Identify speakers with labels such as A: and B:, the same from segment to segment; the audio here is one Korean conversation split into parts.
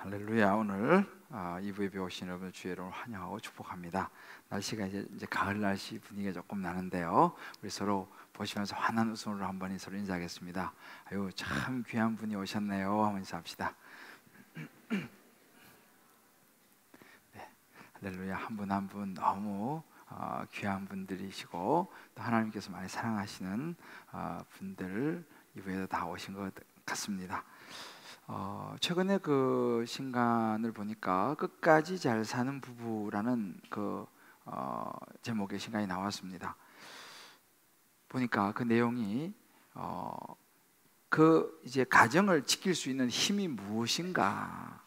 A: 할렐루야. 오늘 2부 예배 오신 여러분 주의 이름으로 환영하고 축복합니다. 날씨가 이제 가을 날씨 분위기가 조금 나는데요, 우리 서로 보시면서 환한 웃음으로 한번 서로 인사하겠습니다. 아유, 참 귀한 분이 오셨네요. 한번 인사합시다. 네, 할렐루야. 한 분 한 분 너무 귀한 분들이시고 또 하나님께서 많이 사랑하시는 분들 이부에도 다 오신 것 같습니다. 최근에 그 신간을 보니까 끝까지 잘 사는 부부라는 그 제목의 신간이 나왔습니다. 보니까 그 내용이 그 이제 가정을 지킬 수 있는 힘이 무엇인가에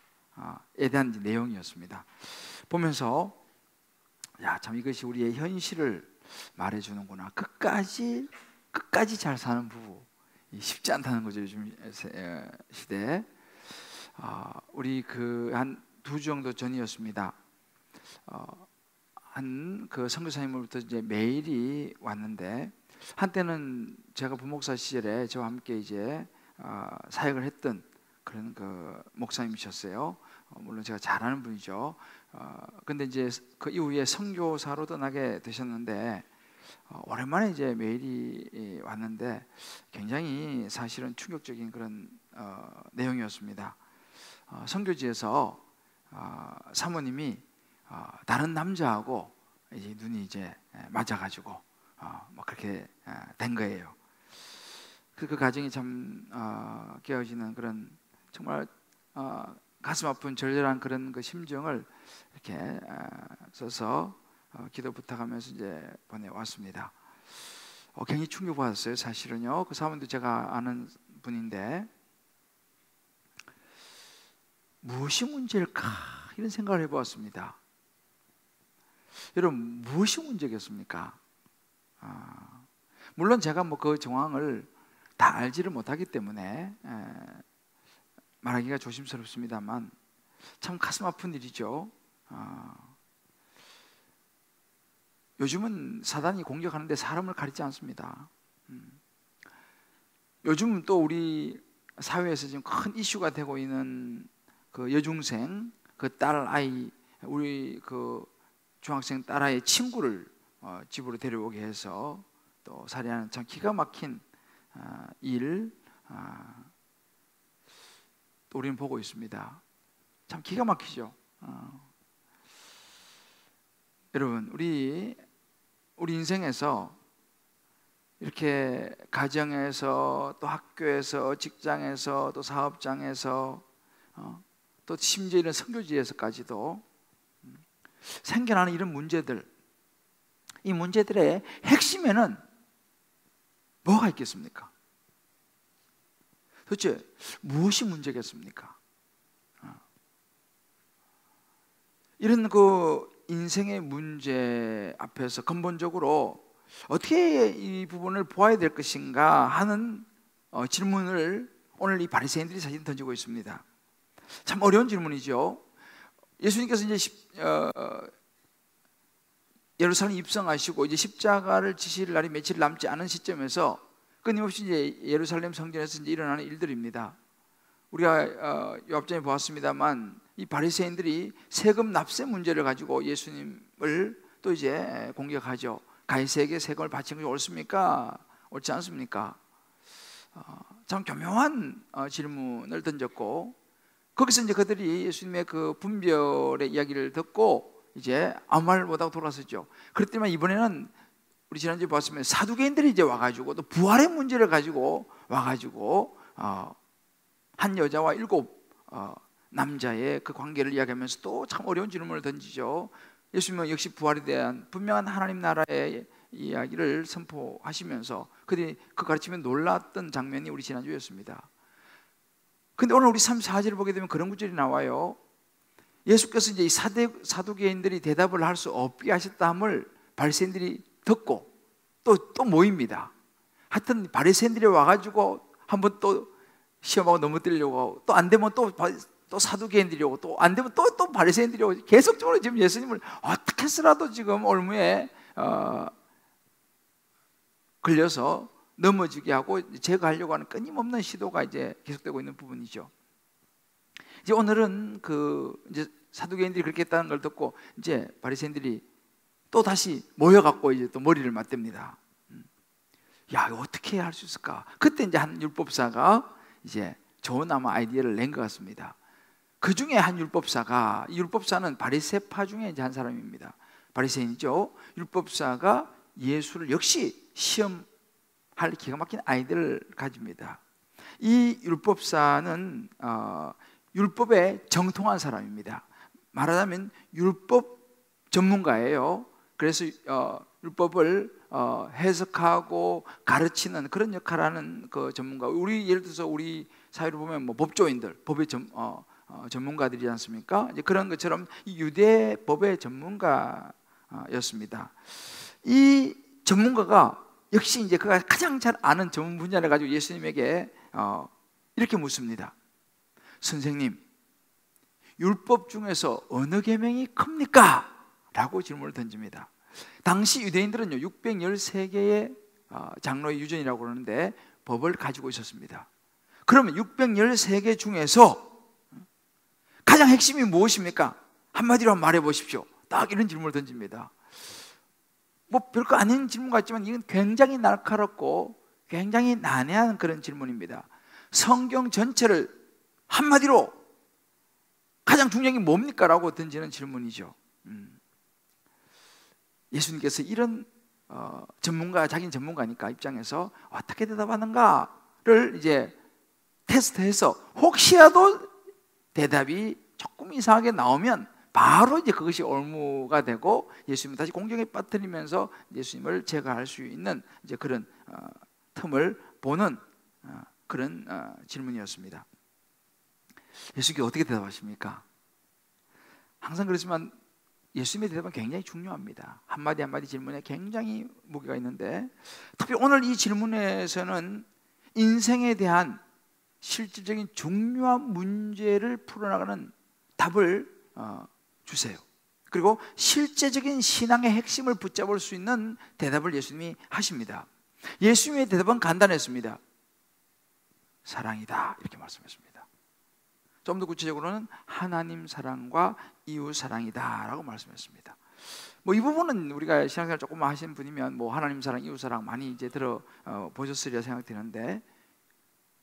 A: 대한 내용이었습니다. 보면서 야, 참 이것이 우리의 현실을 말해주는구나. 끝까지 잘 사는 부부 쉽지 않다는 거죠. 요즘 시대에. 우리 그 한 2주 정도 전이었습니다. 한 그 선교사님으로부터 이제 메일이 왔는데, 한때는 제가 부목사 시절에 저와 함께 이제 사역을 했던 그런 그 목사님이셨어요. 물론 제가 잘 아는 분이죠. 근데 이제 그 이후에 선교사로 떠나게 되셨는데, 오랜만에 이제 메일이 왔는데 굉장히 사실은 충격적인 그런 내용이었습니다. 선교지에서 사모님이 다른 남자하고 이제 눈이 이제 맞아가지고 뭐 그렇게 된 거예요. 그 가정이 참 깨어지는 그런 정말 가슴 아픈 절절한 그런 그 심정을 이렇게 써서 기도 부탁하면서 이제 보내왔습니다. 굉장히 충격받았어요. 사실은요. 그 사모님도 제가 아는 분인데, 무엇이 문제일까 이런 생각을 해보았습니다. 여러분, 무엇이 문제겠습니까? 물론 제가 뭐 그 정황을 다 알지를 못하기 때문에 말하기가 조심스럽습니다만 참 가슴 아픈 일이죠. 요즘은 사단이 공격하는데 사람을 가리지 않습니다. 요즘은 또 우리 사회에서 지금 큰 이슈가 되고 있는 그 여중생, 그 딸 아이, 우리 그 중학생 딸 아이의 친구를 집으로 데려오게 해서 또 살해하는 참 기가 막힌 일, 또 우리는 보고 있습니다. 참 기가 막히죠. 여러분, 우리 인생에서 이렇게 가정에서 또 학교에서 직장에서 또 사업장에서 또 심지어 이런 선교지에서까지도 생겨나는 이런 문제들, 이 문제들의 핵심에는 뭐가 있겠습니까? 도대체 무엇이 문제겠습니까? 이런 그 인생의 문제 앞에서 근본적으로 어떻게 이 부분을 보아야 될 것인가 하는 질문을 오늘 이 바리새인들이 사실 던지고 있습니다. 참 어려운 질문이죠. 예수님께서 이제 예루살렘 입성하시고 이제 십자가를 지실 날이 며칠 남지 않은 시점에서 끊임없이 이제 예루살렘 성전에서 이제 일어나는 일들입니다. 우리가 옆전에 보았습니다만 이 바리새인들이 세금 납세 문제를 가지고 예수님을 또 이제 공격하죠. 가이사에게 세금을 바치는 것이 옳습니까? 옳지 않습니까? 참 교묘한 질문을 던졌고, 거기서 이제 그들이 예수님의 그 분별의 이야기를 듣고 이제 아무 말 못하고 돌아섰죠. 그렇지만 이번에는 우리 지난주에 봤으면 사두개인들이 이제 와가지고 또 부활의 문제를 가지고 와가지고 한 여자와 7 남자의 그 관계를 이야기하면서 또 참 어려운 질문을 던지죠. 예수님은 역시 부활에 대한 분명한 하나님 나라의 이야기를 선포하시면서 그들이 그 가르치면 놀랐던 장면이 우리 지난주였습니다. 근데 오늘 우리 34절을 보게 되면 그런 구절이 나와요. 예수께서 이제 이 사두개인들이 대답을 할 수 없게 하셨다함을 바리새인들이 듣고 또 모입니다. 하여튼 바리새인들이 와가지고 한번 또 시험하고 넘어뜨리려고 하고, 또 안 되면 또 사두개인들이 오고, 또 안 되면 또 바리새인들이 오고, 계속적으로 지금 예수님을 어떻게 해서라도 지금 올무에 걸려서 넘어지게 하고 제거하려고 하는 끊임없는 시도가 이제 계속되고 있는 부분이죠. 이제 오늘은 이제 사두개인들이 그렇게 했다는 걸 듣고 이제 바리새인들이 또 다시 모여갖고 이제 또 머리를 맞댑니다. 야, 이거 어떻게 할 수 있을까? 그때 이제 한 율법사가 이제 좋은 아마 아이디어를 낸 것 같습니다. 그 중에 한 율법사가, 이 율법사는 바리새파 중에 이제 한 사람입니다. 바리새인이죠. 율법사가 예수를 역시 시험할 기가 막힌 아이디어를 가집니다. 이 율법사는 율법에 정통한 사람입니다. 말하자면 율법 전문가예요. 그래서 율법을 해석하고 가르치는 그런 역할을 하는 그 전문가. 우리 예를 들어서 우리 사회를 보면 뭐 법조인들, 법의 전문가들이지 않습니까? 이제 그런 것처럼 이 유대 법의 전문가였습니다. 이 전문가가 역시 이제 그가 가장 잘 아는 전문 분야를 가지고 예수님에게 이렇게 묻습니다. 선생님, 율법 중에서 어느 계명이 큽니까? 라고 질문을 던집니다. 당시 유대인들은요 613개의 장로의 유전이라고 그러는데 법을 가지고 있었습니다. 그러면 613개 중에서 가장 핵심이 무엇입니까? 한마디로 말해 보십시오. 딱 이런 질문을 던집니다. 뭐 별거 아닌 질문 같지만 이건 굉장히 날카롭고 굉장히 난해한 그런 질문입니다. 성경 전체를 한마디로 가장 중요한 게 뭡니까? 라고 던지는 질문이죠. 예수님께서 이런 자기는 전문가니까 입장에서 어떻게 대답하는가를 이제 테스트해서 혹시라도 대답이 조금 이상하게 나오면 바로 이제 그것이 올무가 되고 예수님을 다시 공경에 빠뜨리면서 예수님을 제거할 수 있는 이제 그런 틈을 보는 그런 질문이었습니다. 예수님께 어떻게 대답하십니까? 항상 그렇지만 예수님의 대답은 굉장히 중요합니다. 한마디 한마디 질문에 굉장히 무게가 있는데 특히 오늘 이 질문에서는 인생에 대한 실질적인 중요한 문제를 풀어나가는 답을 주세요. 그리고 실제적인 신앙의 핵심을 붙잡을 수 있는 대답을 예수님이 하십니다. 예수님의 대답은 간단했습니다. 사랑이다, 이렇게 말씀했습니다. 좀 더 구체적으로는 하나님 사랑과 이웃 사랑이다 라고 말씀했습니다. 뭐 이 부분은 우리가 신앙생활 조금 하신 분이면 뭐 하나님 사랑, 이웃 사랑 많이 이제 보셨으리라 생각되는데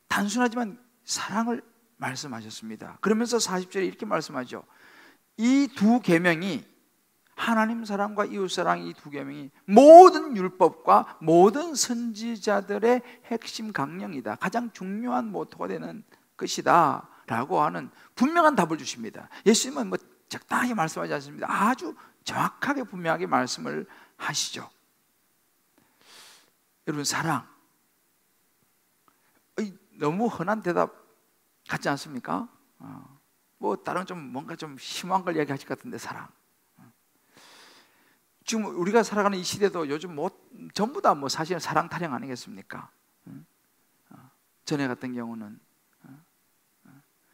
A: 단순하지만 사랑을 말씀하셨습니다. 그러면서 40절에 이렇게 말씀하죠. 이 두 계명이, 하나님 사랑과 이웃 사랑, 이 두 계명이 모든 율법과 모든 선지자들의 핵심 강령이다, 가장 중요한 모토가 되는 것이다 라고 하는 분명한 답을 주십니다. 예수님은 뭐 적당하게 말씀하지 않습니다. 아주 정확하게 분명하게 말씀을 하시죠. 여러분, 사랑, 너무 흔한 대답 같지 않습니까? 뭐 다른 좀 뭔가 좀 심한 걸 얘기하실 것 같은데 사랑. 지금 우리가 살아가는 이 시대도 요즘 뭐 전부 다 뭐 사실은 사랑 타령 아니겠습니까? 전에 같은 경우는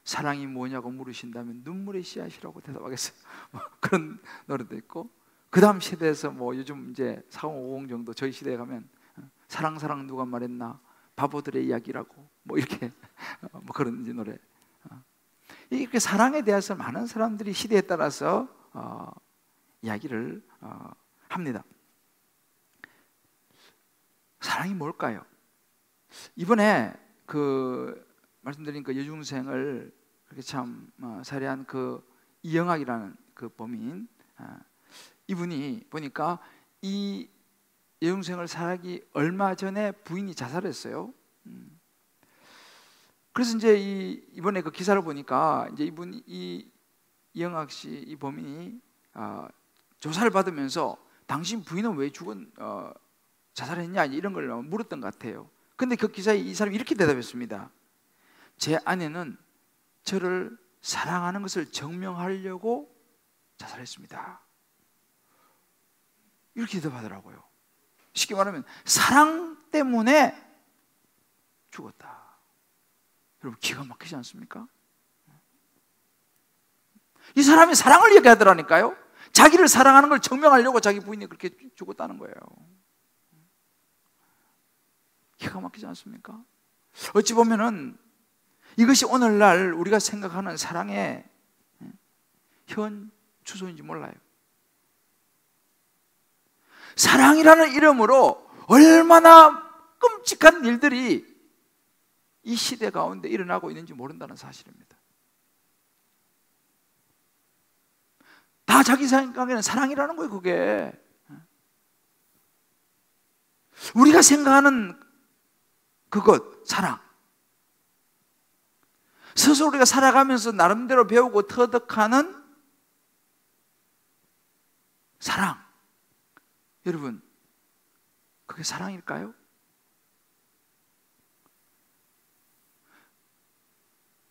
A: 사랑이 뭐냐고 물으신다면 눈물의 씨앗이라고 대답하겠어요. 뭐 그런 노래도 있고, 그 다음 시대에서 뭐 요즘 이제 4050 정도 저희 시대에 가면 사랑 누가 말했나, 바보들의 이야기라고 뭐 이렇게 뭐 그런 이제 노래. 이렇게 사랑에 대해서 많은 사람들이 시대에 따라서 이야기를 합니다. 사랑이 뭘까요? 이번에 말씀드린 그 여중생을 그렇게 참 살해한 그 이영학이라는 그 범인, 이분이 보니까 이 여중생을 살해하기 얼마 전에 부인이 자살했어요. 그래서 이제 이번에 그 기사를 보니까 이제 이 이영학 씨, 이 범인이 조사를 받으면서 당신 부인은 왜 자살했냐 이런 걸 물었던 것 같아요. 근데 그 기사에 이 사람이 이렇게 대답했습니다. 제 아내는 저를 사랑하는 것을 증명하려고 자살했습니다. 이렇게 대답하더라고요. 쉽게 말하면 사랑 때문에 죽었다. 여러분, 기가 막히지 않습니까? 이 사람이 사랑을 얘기하더라니까요. 자기를 사랑하는 걸 증명하려고 자기 부인이 그렇게 죽었다는 거예요. 기가 막히지 않습니까? 어찌 보면은 이것이 오늘날 우리가 생각하는 사랑의 현 주소인지 몰라요. 사랑이라는 이름으로 얼마나 끔찍한 일들이 이 시대 가운데 일어나고 있는지 모른다는 사실입니다. 다 자기 생각에는 사랑이라는 거예요. 그게 우리가 생각하는 그것, 사랑. 스스로 우리가 살아가면서 나름대로 배우고 터득하는 사랑. 여러분, 그게 사랑일까요?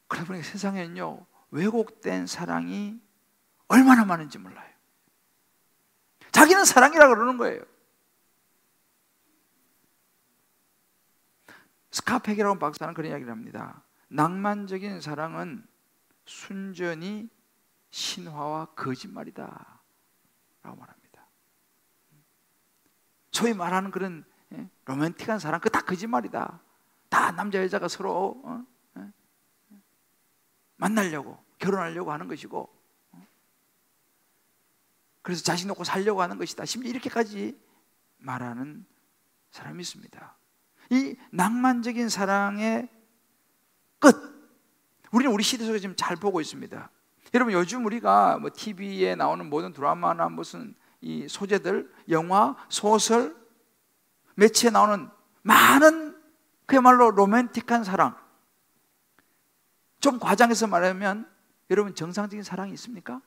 A: 그러다 보니까 세상에는요, 왜곡된 사랑이 얼마나 많은지 몰라요. 자기는 사랑이라고 그러는 거예요. 스카펙이라는 박사는 그런 이야기를 합니다. 낭만적인 사랑은 순전히 신화와 거짓말이다 라고 말합니다. 소위 말하는 그런 로맨틱한 사랑, 그거 다 거짓말이다. 다 남자 여자가 서로 만나려고, 결혼하려고 하는 것이고, 그래서 자식 놓고 살려고 하는 것이다. 심지어 이렇게까지 말하는 사람이 있습니다. 이 낭만적인 사랑의 끝, 우리는 우리 시대 속에 지금 잘 보고 있습니다. 여러분, 요즘 우리가 뭐 TV에 나오는 모든 드라마나 무슨 이 소재들, 영화, 소설, 매체에 나오는 많은 그야말로 로맨틱한 사랑, 좀 과장해서 말하면 여러분, 정상적인 사랑이 있습니까?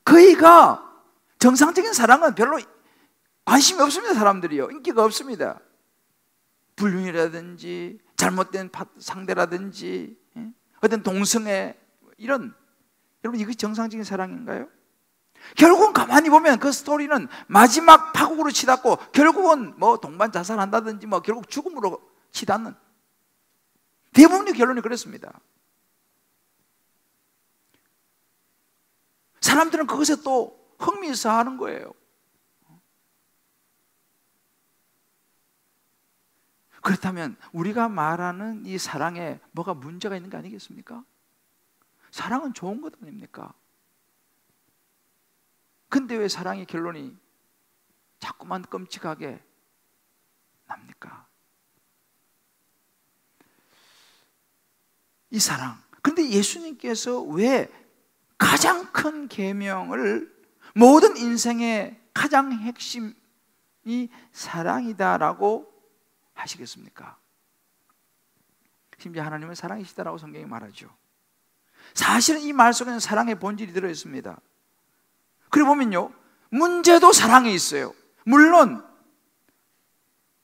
A: 그이가 정상적인 사랑은 별로 관심이 없습니다. 사람들이요, 인기가 없습니다. 불륜이라든지 잘못된 상대라든지 어떤 동성애, 이런, 여러분, 이것이 정상적인 사랑인가요? 결국은 가만히 보면 그 스토리는 마지막 파국으로 치닫고 결국은 뭐 동반 자살한다든지 뭐 결국 죽음으로 치닫는, 대부분의 결론이 그렇습니다. 사람들은 그것에 또 흥미있어 하는 거예요. 그렇다면 우리가 말하는 이 사랑에 뭐가 문제가 있는 거 아니겠습니까? 사랑은 좋은 것 아닙니까? 근데 왜 사랑의 결론이 자꾸만 끔찍하게 납니까? 이 사랑. 근데 예수님께서 왜 가장 큰 계명을, 모든 인생의 가장 핵심이 사랑이다라고 하시겠습니까? 심지어 하나님은 사랑이시다라고 성경이 말하죠. 사실은 이 말 속에는 사랑의 본질이 들어있습니다. 그리고 보면요, 문제도 사랑에 있어요. 물론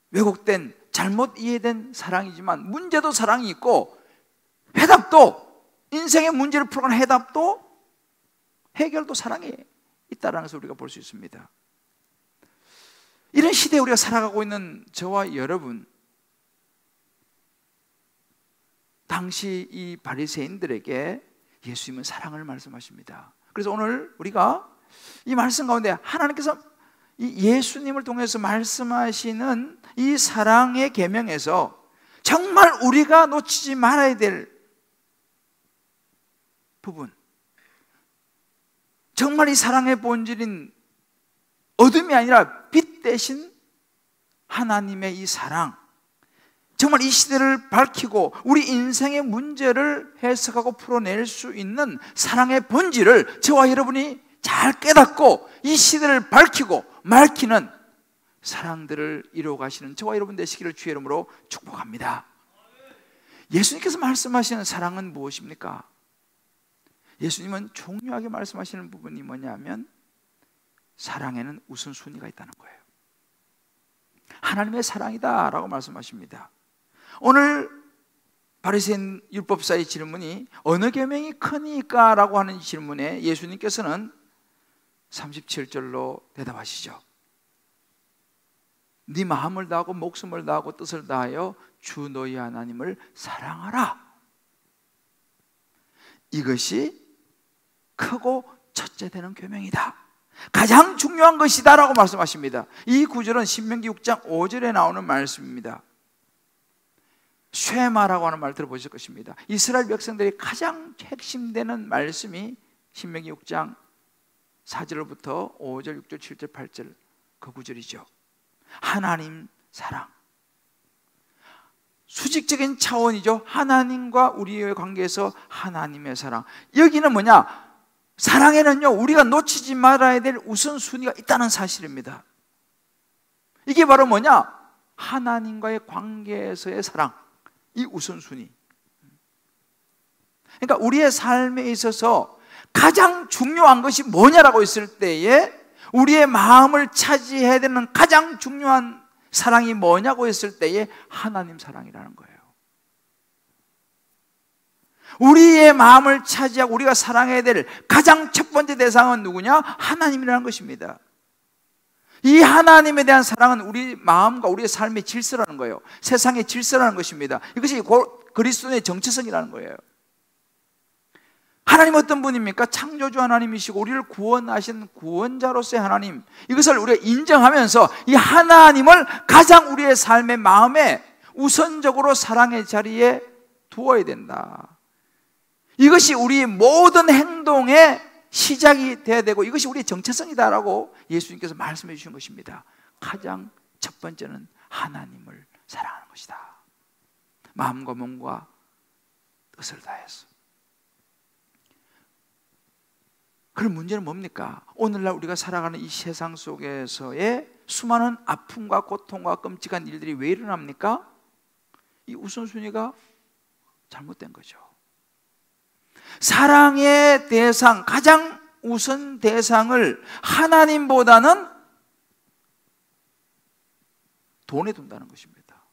A: 왜곡된, 잘못 이해된 사랑이지만 문제도 사랑이 있고, 해답도, 인생의 문제를 풀어가는 해답도, 해결도 사랑에 있다는 것을 우리가 볼 수 있습니다. 이런 시대에 우리가 살아가고 있는 저와 여러분, 당시 이 바리새인들에게 예수님은 사랑을 말씀하십니다. 그래서 오늘 우리가 이 말씀 가운데 하나님께서 이 예수님을 통해서 말씀하시는 이 사랑의 계명에서 정말 우리가 놓치지 말아야 될 부분, 정말 이 사랑의 본질인 어둠이 아니라 빛 대신 하나님의 이 사랑, 정말 이 시대를 밝히고 우리 인생의 문제를 해석하고 풀어낼 수 있는 사랑의 본질을 저와 여러분이 잘 깨닫고 이 시대를 밝히고 맑히는 사랑들을 이루어 가시는 저와 여러분 되시기를 주의 이름으로 축복합니다. 예수님께서 말씀하시는 사랑은 무엇입니까? 예수님은 중요하게 말씀하시는 부분이 뭐냐면 사랑에는 우선순위가 있다는 거예요. 하나님의 사랑이다 라고 말씀하십니다. 오늘 바리새인 율법사의 질문이 어느 계명이 크니까 라고 하는 질문에 예수님께서는 37절로 대답하시죠. 네 마음을 다하고 목숨을 다하고 뜻을 다하여 주 너희 하나님을 사랑하라. 이것이 크고 첫째 되는 계명이다, 가장 중요한 것이다 라고 말씀하십니다. 이 구절은 신명기 6장 5절에 나오는 말씀입니다. 쉐마라고 하는 말 들어보실 것입니다. 이스라엘 백성들이 가장 핵심되는 말씀이 신명기 6장 4절부터 5절, 6절, 7절, 8절 그 구절이죠. 하나님 사랑. 수직적인 차원이죠. 하나님과 우리의 관계에서 하나님의 사랑. 여기는 뭐냐? 사랑에는요, 우리가 놓치지 말아야 될 우선순위가 있다는 사실입니다. 이게 바로 뭐냐? 하나님과의 관계에서의 사랑, 이 우선순위. 그러니까 우리의 삶에 있어서 가장 중요한 것이 뭐냐라고 했을 때에 우리의 마음을 차지해야 되는 가장 중요한 사랑이 뭐냐고 했을 때에 하나님 사랑이라는 거예요. 우리의 마음을 차지하고 우리가 사랑해야 될 가장 첫 번째 대상은 누구냐? 하나님이라는 것입니다. 이 하나님에 대한 사랑은 우리 마음과 우리의 삶의 질서라는 거예요. 세상의 질서라는 것입니다. 이것이 그리스도의 정체성이라는 거예요. 하나님 어떤 분입니까? 창조주 하나님이시고 우리를 구원하신 구원자로서의 하나님, 이것을 우리가 인정하면서 이 하나님을 가장 우리의 삶의 마음에 우선적으로 사랑의 자리에 두어야 된다. 이것이 우리 모든 행동의 시작이 돼야 되고 이것이 우리의 정체성이다라고 예수님께서 말씀해 주신 것입니다. 가장 첫 번째는 하나님을 사랑하는 것이다. 마음과 몸과 뜻을 다해서. 그럼 문제는 뭡니까? 오늘날 우리가 살아가는 이 세상 속에서의 수많은 아픔과 고통과 끔찍한 일들이 왜 일어납니까? 이 우선순위가 잘못된 거죠. 사랑의 대상, 가장 우선 대상을 하나님보다는 돈에 둔다는 것입니다.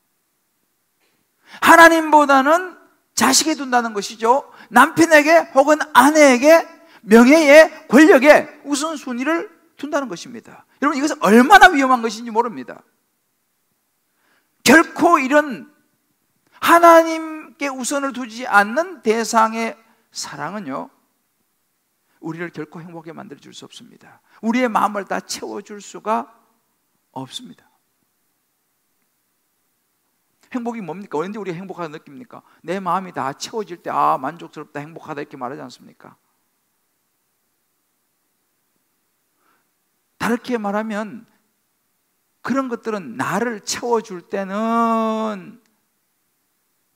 A: 하나님보다는 자식에 둔다는 것이죠. 남편에게 혹은 아내에게 명예에 권력에 우선순위를 둔다는 것입니다. 여러분, 이것은 얼마나 위험한 것인지 모릅니다. 결코 이런 하나님께 우선을 두지 않는 대상의 사랑은요, 우리를 결코 행복하게 만들어줄 수 없습니다. 우리의 마음을 다 채워줄 수가 없습니다. 행복이 뭡니까? 언제 우리가 행복하다 느낍니까? 내 마음이 다 채워질 때, 아, 만족스럽다, 행복하다 이렇게 말하지 않습니까? 다르게 말하면 그런 것들은 나를 채워줄 때는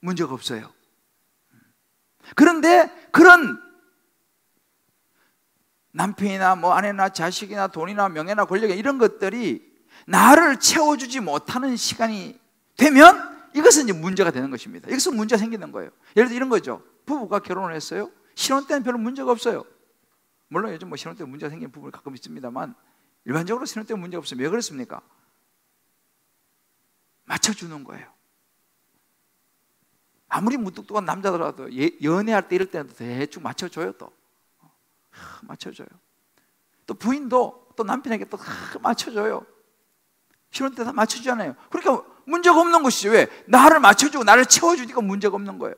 A: 문제가 없어요. 그런데 그런 남편이나 뭐 아내나 자식이나 돈이나 명예나 권력 이런 것들이 나를 채워주지 못하는 시간이 되면 이것은 이제 문제가 되는 것입니다. 여기서 문제가 생기는 거예요. 예를 들어 이런 거죠. 부부가 결혼을 했어요. 신혼 때는 별로 문제가 없어요. 물론 요즘 뭐 신혼 때 문제가 생기는 부부는 가끔 있습니다만 일반적으로 신혼 때 문제가 없어요. 왜 그렇습니까? 맞춰주는 거예요. 아무리 무뚝뚝한 남자더라도 연애할 때 이럴 때는 대충 맞춰줘요. 또 맞춰줘요. 또 부인도 또 남편에게 또 맞춰줘요. 신혼 때 다 맞춰주잖아요. 그러니까 문제가 없는 것이죠. 왜? 나를 맞춰주고 나를 채워주니까 문제가 없는 거예요.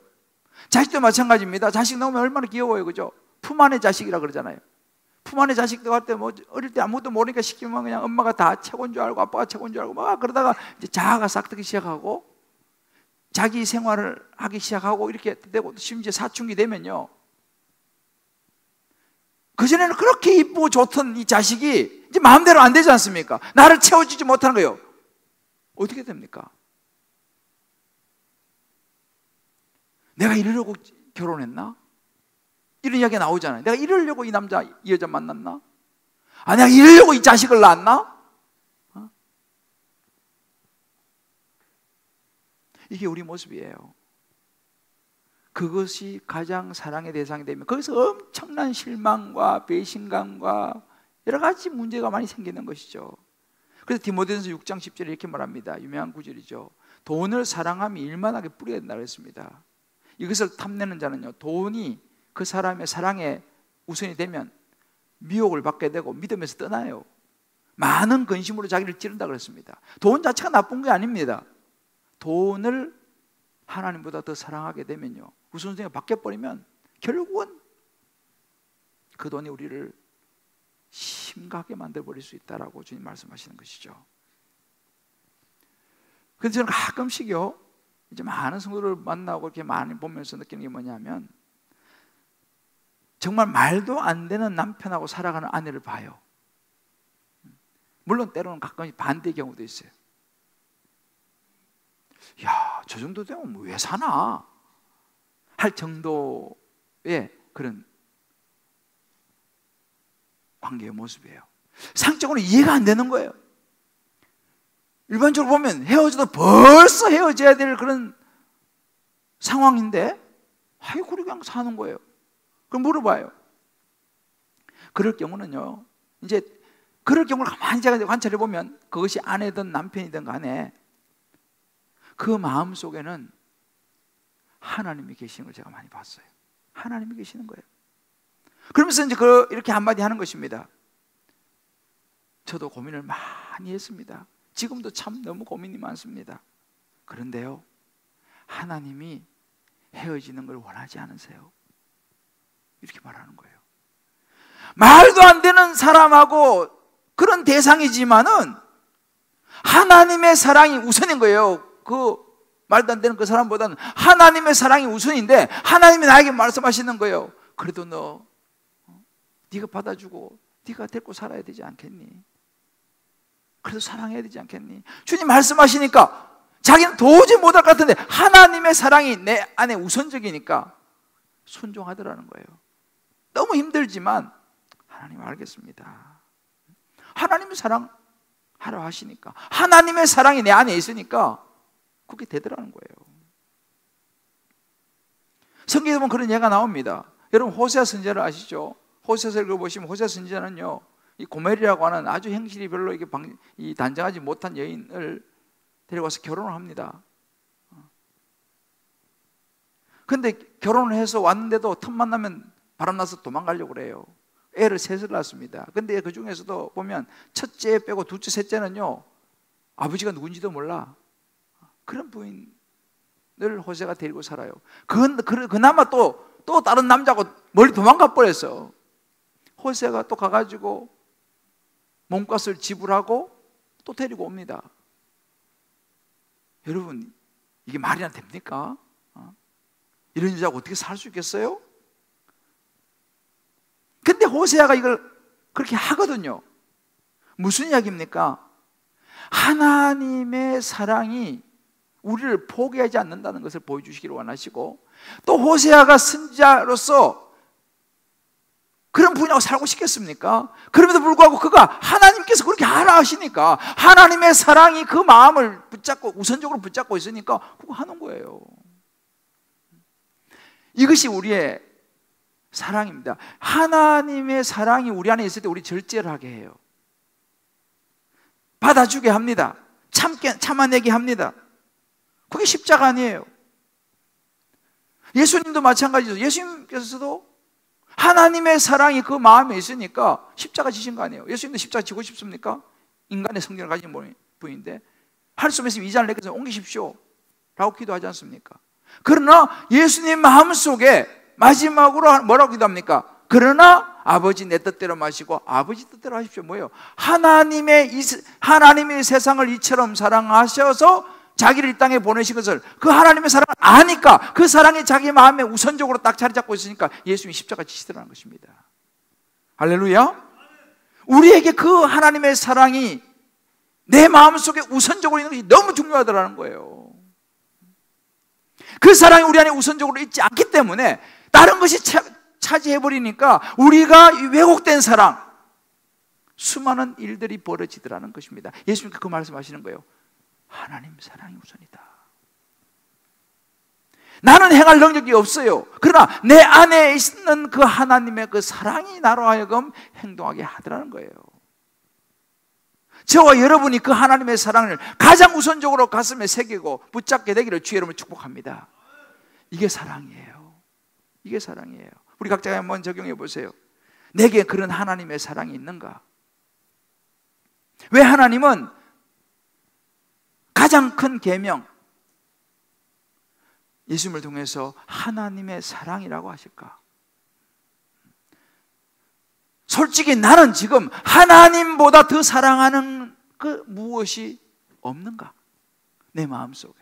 A: 자식도 마찬가지입니다. 자식 나오면 얼마나 귀여워요. 그죠? 품 안의 자식이라 그러잖아요. 품 안의 자식도 할 때 뭐 어릴 때 아무것도 모르니까 시키면 그냥 엄마가 다 최고인 줄 알고 아빠가 최고인 줄 알고 막 그러다가 이제 자아가 싹트기 시작하고 자기 생활을 하기 시작하고 이렇게 되고 심지어 사춘기 되면요, 그전에는 그렇게 이쁘고 좋던 이 자식이 이제 마음대로 안 되지 않습니까? 나를 채워주지 못하는 거예요. 어떻게 됩니까? 내가 이러려고 결혼했나? 이런 이야기가 나오잖아요. 내가 이러려고 이 남자, 이 여자 만났나? 아, 내가 이러려고 이 자식을 낳았나? 이게 우리 모습이에요. 그것이 가장 사랑의 대상이 되면 거기서 엄청난 실망과 배신감과 여러 가지 문제가 많이 생기는 것이죠. 그래서 디모데전서 6장 10절에 이렇게 말합니다. 유명한 구절이죠. 돈을 사랑하면 일만하게 뿌려야 된다고 했습니다. 이것을 탐내는 자는요, 돈이 그 사람의 사랑에 우선이 되면 미혹을 받게 되고 믿음에서 떠나요. 많은 근심으로 자기를 찌른다고 그랬습니다. 돈 자체가 나쁜 게 아닙니다. 돈을 하나님보다 더 사랑하게 되면요, 우선순위가 바뀌어버리면 결국은 그 돈이 우리를 심각하게 만들어버릴 수 있다라고 주님 말씀하시는 것이죠. 그래서 저는 가끔씩요, 이제 많은 성도를 만나고 이렇게 많이 보면서 느끼는 게 뭐냐면, 정말 말도 안 되는 남편하고 살아가는 아내를 봐요. 물론 때로는 가끔씩 반대의 경우도 있어요. 야, 저 정도 되면 뭐 왜 사나? 할 정도의 그런 관계의 모습이에요. 상적으로 이해가 안 되는 거예요. 일반적으로 보면 헤어져도 벌써 헤어져야 될 그런 상황인데, 아이, 그냥 사는 거예요. 그럼 물어봐요. 그럴 경우는요, 이제 그럴 경우를 가만히 제가 관찰해 보면, 그것이 아내든 남편이든 간에 그 마음 속에는 하나님이 계시는 걸 제가 많이 봤어요. 하나님이 계시는 거예요. 그러면서 이제 이렇게 한마디 하는 것입니다. 저도 고민을 많이 했습니다. 지금도 참 너무 고민이 많습니다. 그런데요, 하나님이 헤어지는 걸 원하지 않으세요. 이렇게 말하는 거예요. 말도 안 되는 사람하고 그런 대상이지만은 하나님의 사랑이 우선인 거예요. 그 말도 안 되는 그 사람보다는 하나님의 사랑이 우선인데, 하나님이 나에게 말씀하시는 거예요. 그래도 네가 받아주고 네가 데리고 살아야 되지 않겠니? 그래도 사랑해야 되지 않겠니? 주님 말씀하시니까 자기는 도저히 못할 것 같은데 하나님의 사랑이 내 안에 우선적이니까 순종하더라는 거예요. 너무 힘들지만 하나님 알겠습니다. 하나님의 사랑하라 하시니까, 하나님의 사랑이 내 안에 있으니까 그게 되더라는 거예요. 성경에 보면 그런 예가 나옵니다. 여러분, 호세아 선지자를 아시죠? 호세아서 읽어보시면 호세아 선지자는요, 이 고멜이라고 하는 아주 행실이 별로 이 단정하지 못한 여인을 데려와서 결혼을 합니다. 근데 결혼을 해서 왔는데도 틈만 나면 바람나서 도망가려고 그래요. 애를 셋을 낳습니다. 근데 그 중에서도 보면 첫째 빼고 둘째, 셋째는요, 아버지가 누군지도 몰라. 그런 부인을 호세가 데리고 살아요. 그나마 또 다른 남자하고 멀리 도망가 버렸어. 호세가 또 가가지고 몸값을 지불하고 또 데리고 옵니다. 여러분, 이게 말이나 됩니까? 이런 여자하고 어떻게 살 수 있겠어요? 근데 호세아가 이걸 그렇게 하거든요. 무슨 이야기입니까? 하나님의 사랑이 우리를 포기하지 않는다는 것을 보여주시기를 원하시고, 또 호세아가 선지자로서 그런 분하고 살고 싶겠습니까? 그럼에도 불구하고 그가 하나님께서 그렇게 하라 하시니까, 하나님의 사랑이 그 마음을 붙잡고 우선적으로 붙잡고 있으니까 그거 하는 거예요. 이것이 우리의 사랑입니다. 하나님의 사랑이 우리 안에 있을 때 우리 절제를 하게 해요. 받아주게 합니다. 참아내게 합니다. 그게 십자가 아니에요. 예수님도 마찬가지죠. 예수님께서도 하나님의 사랑이 그 마음에 있으니까 십자가 지신 거 아니에요. 예수님도 십자가 지고 싶습니까? 인간의 성격을 가진 분인데, 할 수 없으면 이 잔을 내게서 옮기십시오 라고 기도하지 않습니까? 그러나 예수님 마음속에 마지막으로 뭐라고 기도합니까? 그러나 아버지 내 뜻대로 마시고 아버지 뜻대로 하십시오. 뭐예요? 하나님의 세상을 이처럼 사랑하셔서 자기를 이 땅에 보내신 것을, 그 하나님의 사랑을 아니까, 그 사랑이 자기 마음에 우선적으로 딱 자리 잡고 있으니까 예수님이 십자가 지시더라는 것입니다. 할렐루야. 우리에게 그 하나님의 사랑이 내 마음속에 우선적으로 있는 것이 너무 중요하더라는 거예요. 그 사랑이 우리 안에 우선적으로 있지 않기 때문에 다른 것이 차지해버리니까 우리가 왜곡된 사랑, 수많은 일들이 벌어지더라는 것입니다. 예수님께서 그 말씀하시는 거예요. 하나님 사랑이 우선이다. 나는 행할 능력이 없어요. 그러나 내 안에 있는 그 하나님의 그 사랑이 나로 하여금 행동하게 하더라는 거예요. 저와 여러분이 그 하나님의 사랑을 가장 우선적으로 가슴에 새기고 붙잡게 되기를 주의 이름으로 축복합니다. 이게 사랑이에요. 이게 사랑이에요. 우리 각자 한번 적용해 보세요. 내게 그런 하나님의 사랑이 있는가? 왜 하나님은 가장 큰 계명, 예수님을 통해서 하나님의 사랑이라고 하실까? 솔직히 나는 지금 하나님보다 더 사랑하는 그 무엇이 없는가? 내 마음속에.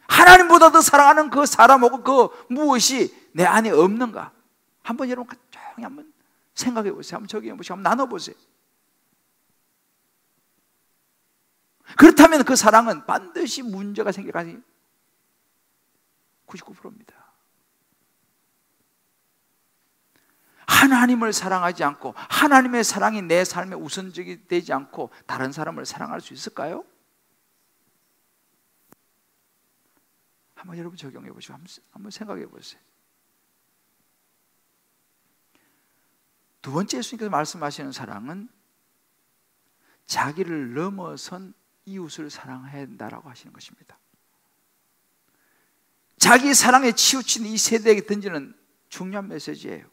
A: 하나님보다 더 사랑하는 그 사람하고 그 무엇이 내 안에 없는가? 한번 여러분 조용히 한번 생각해 보세요. 한번 적용해 보세요. 한번 나눠보세요. 그렇다면 그 사랑은 반드시 문제가 생길 가능성이 99%입니다. 하나님을 사랑하지 않고 하나님의 사랑이 내 삶의 우선적이 되지 않고 다른 사람을 사랑할 수 있을까요? 한번 여러분 적용해 보시고 한번 생각해 보세요. 두 번째 예수님께서 말씀하시는 사랑은 자기를 넘어선 이웃을 사랑해야 한다라고 하시는 것입니다. 자기 사랑에 치우친 이 세대에게 던지는 중요한 메시지예요.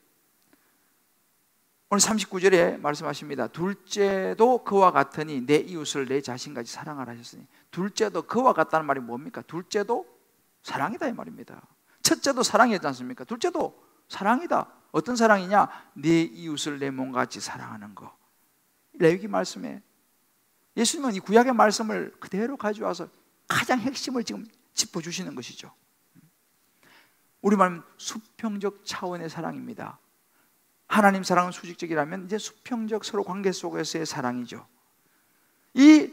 A: 오늘 39절에 말씀하십니다. 둘째도 그와 같으니 내 이웃을 내 자신같이 사랑하라 하셨으니, 둘째도 그와 같다는 말이 뭡니까? 둘째도 사랑이다 이 말입니다. 첫째도 사랑이지 않습니까? 둘째도 사랑이다. 어떤 사랑이냐? 내 이웃을 내 몸같이 사랑하는 거. 레위기 말씀에 예수님은 이 구약의 말씀을 그대로 가져와서 가장 핵심을 지금 짚어주시는 것이죠. 우리말은 수평적 차원의 사랑입니다. 하나님 사랑은 수직적이라면 이제 수평적 서로 관계 속에서의 사랑이죠. 이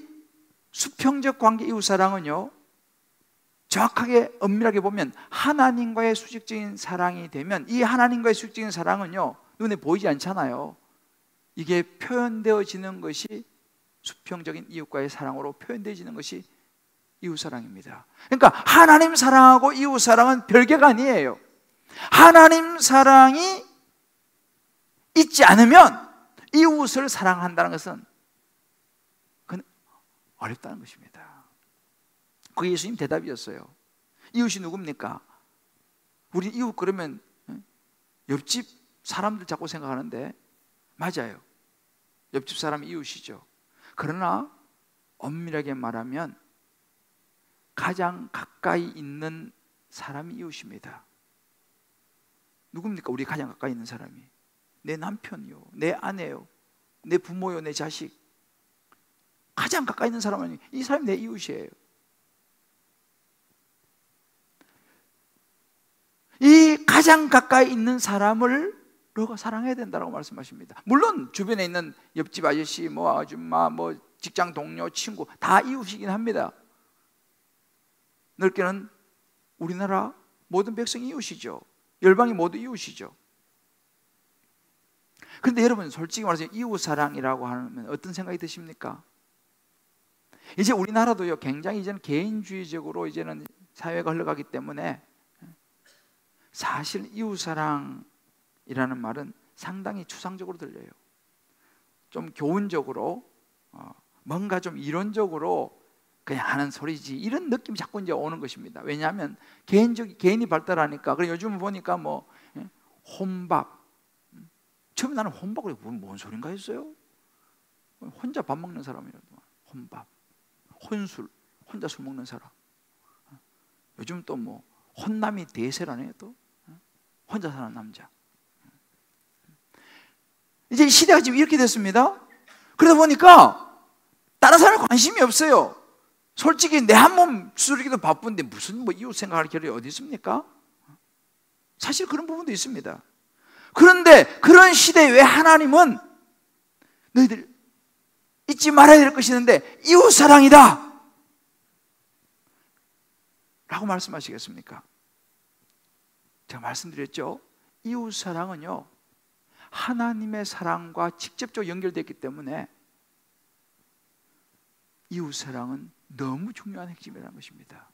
A: 수평적 관계 이웃 사랑은요, 정확하게 엄밀하게 보면 하나님과의 수직적인 사랑이 되면, 이 하나님과의 수직적인 사랑은요 눈에 보이지 않잖아요. 이게 표현되어지는 것이 수평적인 이웃과의 사랑으로 표현되어지는 것이 이웃 사랑입니다. 그러니까 하나님 사랑하고 이웃 사랑은 별개가 아니에요. 하나님 사랑이 있지 않으면 이웃을 사랑한다는 것은 그건 어렵다는 것입니다. 그게 예수님 대답이었어요. 이웃이 누굽니까? 우리 이웃 그러면 옆집 사람들 자꾸 생각하는데 맞아요. 옆집 사람이 이웃이죠. 그러나 엄밀하게 말하면 가장 가까이 있는 사람이 이웃입니다. 누굽니까? 우리 가장 가까이 있는 사람이 내 남편이요, 내 아내요, 내 부모요, 내 자식. 가장 가까이 있는 사람은 이 사람이 내 이웃이에요. 이 가장 가까이 있는 사람을 너가 사랑해야 된다고 말씀하십니다. 물론 주변에 있는 옆집 아저씨, 뭐 아줌마, 뭐 직장 동료, 친구 다 이웃이긴 합니다. 넓게는 우리나라 모든 백성이 이웃이죠. 열방이 모두 이웃이죠. 그런데 여러분 솔직히 말해서 이웃 사랑이라고 하면 어떤 생각이 드십니까? 이제 우리나라도요 굉장히 이제는 개인주의적으로 이제는 사회가 흘러가기 때문에 사실 이웃 사랑이라는 말은 상당히 추상적으로 들려요. 좀 교훈적으로 뭔가 좀 이론적으로 그냥 하는 소리지 이런 느낌이 자꾸 이제 오는 것입니다. 왜냐하면 개인이 발달하니까. 그래 요즘 보니까 뭐 혼밥. 처음에 나는 혼밥을 뭔 소린가 했어요. 혼자 밥 먹는 사람이라도 혼밥, 혼술, 혼자 술 먹는 사람. 요즘 또 뭐 혼남이 대세라네요. 또 혼자 사는 남자. 이제 시대가 지금 이렇게 됐습니다. 그러다 보니까 다른 사람에 관심이 없어요. 솔직히 내 한 몸 수리기도 바쁜데 무슨 뭐 이웃 생각할 겨를이 어디 있습니까? 사실 그런 부분도 있습니다. 그런데 그런 시대에 왜 하나님은 너희들 잊지 말아야 될 것이 있는데 이웃 사랑이다 라고 말씀하시겠습니까? 제가 말씀드렸죠. 이웃 사랑은요 하나님의 사랑과 직접적으로 연결되어 있기 때문에 이웃 사랑은 너무 중요한 핵심이라는 것입니다.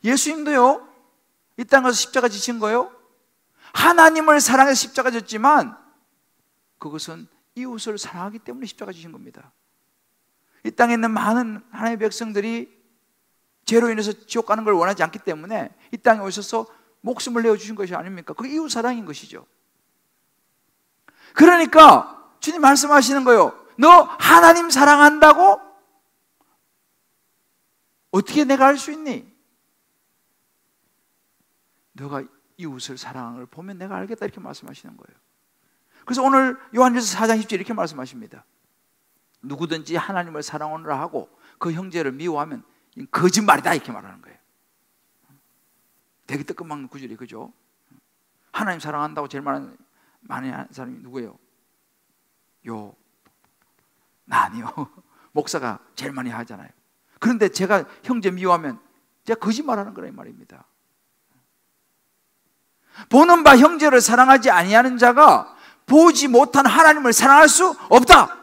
A: 예수님도요 이 땅 가서 십자가 지신 거요 하나님을 사랑해서 십자가 졌지만 그것은 이웃을 사랑하기 때문에 십자가 지신 겁니다. 이 땅에 있는 많은 하나님의 백성들이 죄로 인해서 지옥 가는 걸 원하지 않기 때문에 이 땅에 오셔서 목숨을 내어주신 것이 아닙니까? 그게 이웃 사랑인 것이죠. 그러니까 주님 말씀하시는 거예요. 너 하나님 사랑한다고? 어떻게 내가 알 수 있니? 너가 이웃을 사랑하는 걸 보면 내가 알겠다 이렇게 말씀하시는 거예요. 그래서 오늘 요한일서 4장 10절 이렇게 말씀하십니다. 누구든지 하나님을 사랑하노라 하고 그 형제를 미워하면 거짓말이다 이렇게 말하는 거예요. 되게 뜨끔한 구절이 그죠? 하나님 사랑한다고 제일 많이 하는 사람이 누구예요? 나 아니요. 목사가 제일 많이 하잖아요. 그런데 제가 형제 미워하면 제가 거짓말하는 거란 말입니다. 보는 바 형제를 사랑하지 아니하는 자가 보지 못한 하나님을 사랑할 수 없다.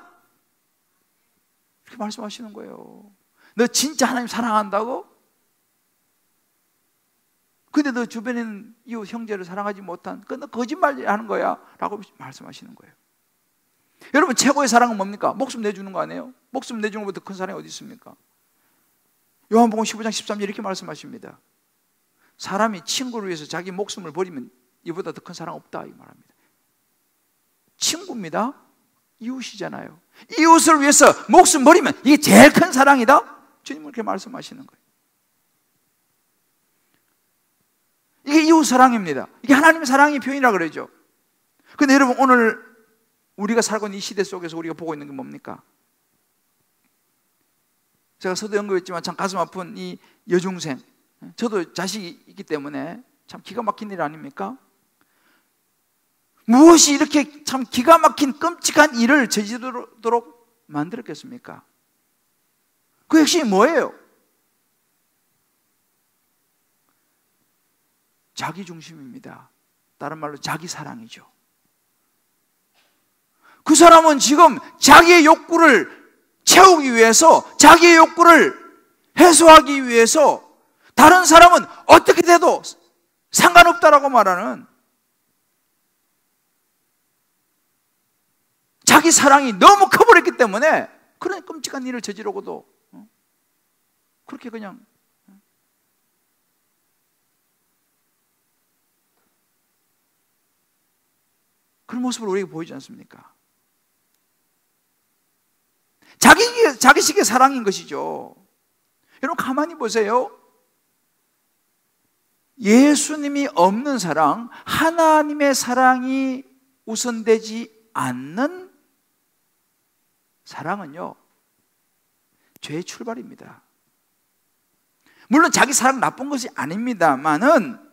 A: 이렇게 말씀하시는 거예요. 너 진짜 하나님 사랑한다고? 근데 너 주변에 있는 이웃 형제를 사랑하지 못한 너 거짓말하는 거야 라고 말씀하시는 거예요. 여러분, 최고의 사랑은 뭡니까? 목숨 내주는 거 아니에요? 목숨 내주는 것보다 큰 사랑이 어디 있습니까? 요한복음 15장 13절 이렇게 말씀하십니다. 사람이 친구를 위해서 자기 목숨을 버리면 이보다 더 큰 사랑 없다 이 말합니다. 친구입니다. 이웃이잖아요. 이웃을 위해서 목숨 버리면 이게 제일 큰 사랑이다? 주님은 그렇게 말씀하시는 거예요. 이게 이웃 사랑입니다. 이게 하나님의 사랑의 표현이라 그러죠. 근데 여러분, 오늘 우리가 살고 있는 이 시대 속에서 우리가 보고 있는 게 뭡니까? 제가 서도 언급했지만 참 가슴 아픈 이 여중생, 저도 자식이 있기 때문에 참 기가 막힌 일 아닙니까? 무엇이 이렇게 참 기가 막힌 끔찍한 일을 저지르도록 만들었겠습니까? 그 핵심이 뭐예요? 자기 중심입니다. 다른 말로 자기 사랑이죠. 그 사람은 지금 자기의 욕구를 채우기 위해서, 자기의 욕구를 해소하기 위해서 다른 사람은 어떻게 돼도 상관없다라고 말하는 자기 사랑이 너무 커버렸기 때문에 그런 끔찍한 일을 저지르고도 그렇게 그냥 그런 모습을 우리에게 보이지 않습니까? 자기식의 사랑인 것이죠. 여러분, 가만히 보세요. 예수님이 없는 사랑, 하나님의 사랑이 우선되지 않는 사랑은요, 죄의 출발입니다. 물론 자기 사랑 나쁜 것이 아닙니다만은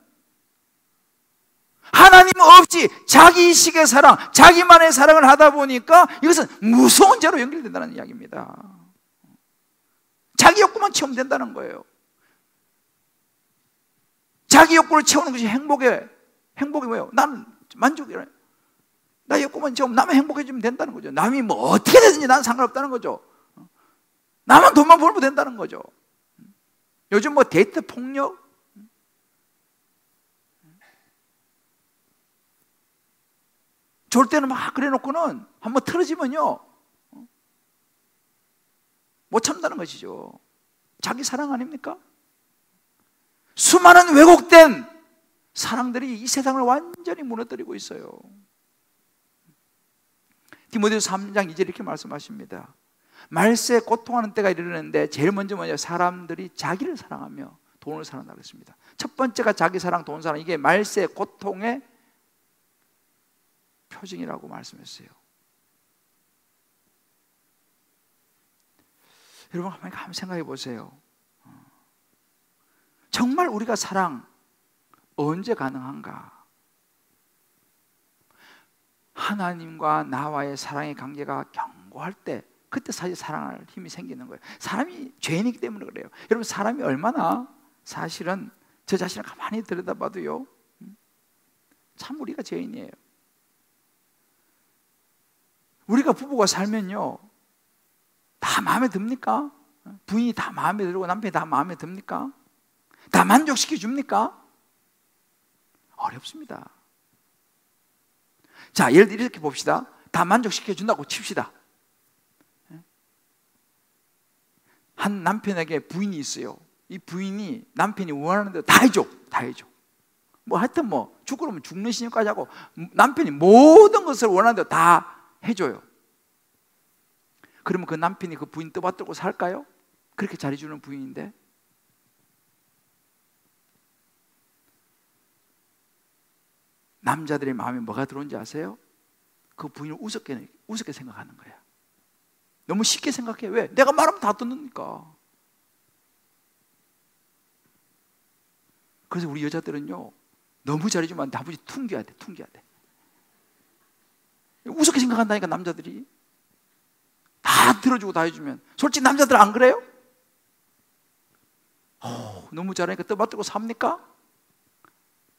A: 하나님 없이 자기식의 사랑, 자기만의 사랑을 하다 보니까 이것은 무서운 죄로 연결된다는 이야기입니다. 자기 욕구만 채우면 된다는 거예요. 자기 욕구를 채우는 것이 행복이 뭐예요? 나는 만족이래. 나 욕구만 채우면 남이 행복해지면 된다는 거죠. 남이 뭐 어떻게 되든지 나는 상관없다는 거죠. 나만 돈만 벌면 된다는 거죠. 요즘 뭐 데이트 폭력, 좋을 때는 막 그래 놓고는 한번 틀어지면요 못 참다는 것이죠. 자기 사랑 아닙니까? 수많은 왜곡된 사랑들이 이 세상을 완전히 무너뜨리고 있어요. 디모데후서 3장 2절 이렇게 말씀하십니다. 말세에 고통하는 때가 이르는데 제일 먼저 뭐냐? 사람들이 자기를 사랑하며 돈을 사랑한다고 했습니다. 첫 번째가 자기 사랑, 돈 사랑. 이게 말세의 고통의 표징이라고 말씀했어요. 여러분, 한번 생각해 보세요. 정말 우리가 사랑 언제 가능한가? 하나님과 나와의 사랑의 관계가 견고할 때, 그때 사실 사랑할 힘이 생기는 거예요. 사람이 죄인이기 때문에 그래요. 여러분, 사람이 얼마나 사실은 저 자신을 가만히 들여다봐도요, 참 우리가 죄인이에요. 우리가 부부가 살면요, 다 마음에 듭니까? 부인이 다 마음에 들고 남편이 다 마음에 듭니까? 다 만족시켜 줍니까? 어렵습니다. 자, 예를 들어 이렇게 봅시다. 다 만족시켜 준다고 칩시다. 한 남편에게 부인이 있어요. 이 부인이 남편이 원하는 대로 다 해줘. 뭐 하여튼 뭐 죽으면 죽는 신용까지 하고 남편이 모든 것을 원하는 대로 다 해줘요. 그러면 그 남편이 그 부인 떠받들고 살까요? 그렇게 잘해주는 부인인데. 남자들의 마음에 뭐가 들어온지 아세요? 그 부인을 우습게 생각하는 거야. 너무 쉽게 생각해. 왜? 내가 말하면 다 듣는니까. 그래서 우리 여자들은요, 너무 잘해주면 아버지 퉁겨야 돼. 우습게 생각한다니까, 남자들이. 다 들어주고 다 해주면. 솔직히 남자들 안 그래요? 너무 잘하니까 떠받들고 삽니까?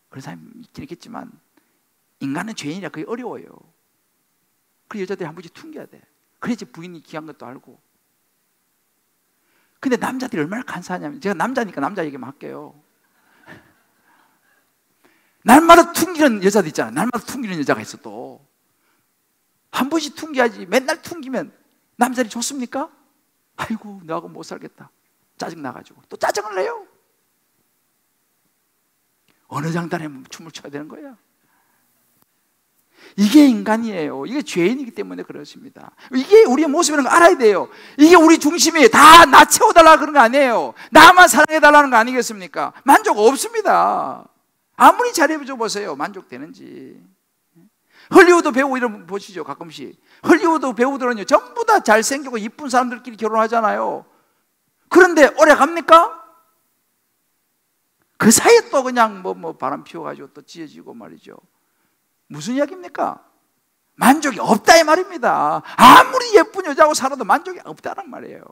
A: 그런 사람이 있긴 있겠지만 인간은 죄인이라 그게 어려워요. 그 여자들이 한 번씩 퉁겨야 돼. 그래야지 부인이 귀한 것도 알고. 근데 남자들이 얼마나 간사하냐면, 제가 남자니까 남자 얘기만 할게요. 날마다 퉁기는 여자도 있잖아. 날마다 퉁기는 여자가 있어. 또 한 번씩 퉁겨야지. 맨날 퉁기면 남자들이 좋습니까? 아이고, 너하고 못 살겠다. 짜증나가지고 또 짜증을 내요. 어느 장단에 춤을 춰야 되는 거야. 이게 인간이에요. 이게 죄인이기 때문에 그렇습니다. 이게 우리의 모습이라는 거 알아야 돼요. 이게 우리 중심이에요. 다 나 채워달라 그런 거 아니에요. 나만 사랑해달라는 거 아니겠습니까? 만족 없습니다. 아무리 잘해줘 보세요. 만족되는지. 헐리우드 배우 이런 보시죠. 가끔씩 헐리우드 배우들은요, 전부 다 잘생기고 이쁜 사람들끼리 결혼하잖아요. 그런데 오래 갑니까? 그 사이에 또 그냥 뭐 바람 피워가지고 또 지어지고 말이죠. 무슨 이야기입니까? 만족이 없다 이 말입니다. 아무리 예쁜 여자하고 살아도 만족이 없다는 말이에요.